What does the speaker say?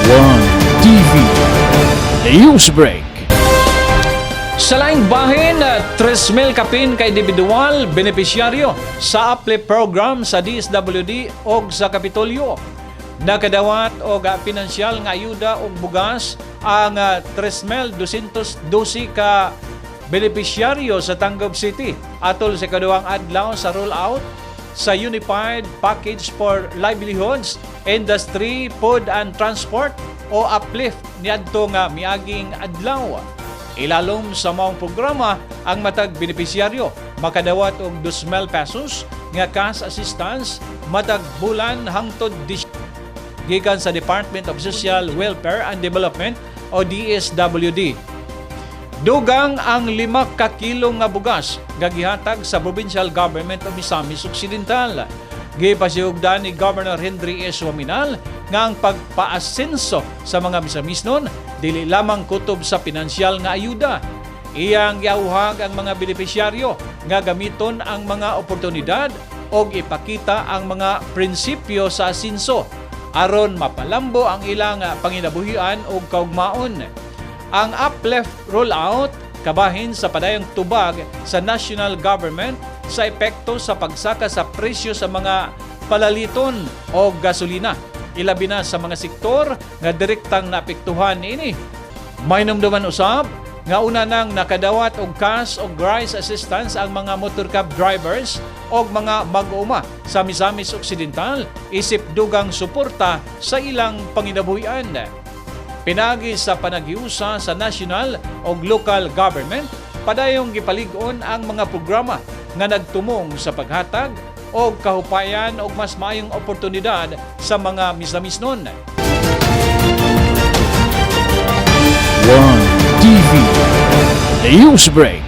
One TV News Break. Sa laing bahin, 3,000 kapin ka individual benepisyaryo sa uplift program sa DSWD o sa Kapitolyo. Nakadawat o pinansyal nga ayuda o bugas ang 3,212 ka benepisyaryo sa Tangub City atol sa kaduwang adlaw sa rollout sa Unified Package for Livelihoods, Industry, Food and Transport o uplift niadto nga miaging adlaw. Ilalom sa maong programa ang matag benepisyaryo makadawat og 2,000 pesos nga cash assistance matag bulan hangtod gikan sa Department of Social Welfare and Development o DSWD. Dugang ang 5 ka kilo nga bugas gagihatag sa Provincial Government of Misamis Occidental. Gipasiugdan ni Governor Henry S. Waminal nga ang pagpaasenso sa mga Misamisnon dili lamang kutob sa pinansyal nga ayuda. Iyang giauhag ang mga benepisyaryo nga gamiton ang mga oportunidad o ipakita ang mga prinsipyo sa asenso aron mapalambo ang ilang panginabuhian o kaugmaon. Ang uplift rollout kabahin sa padayong tubag sa national government sa epekto sa pagsaka sa presyo sa mga palaliton o gasolina. Ilabi na sa mga sektor nga direktang naapektuhan ini. May numduman usab nga una nang nakadawat og cash o rice assistance ang mga motor cab drivers o mga mag-uuma sa Misamis Occidental isip dugang suporta sa ilang panginabuhian. Pinagi sa panagiusa sa national o local government, padayong gipalig-on ang mga programa nga nagtumong sa paghatag o kahupayan o mas maayong oportunidad sa mga Misamisnon. One TV News Break.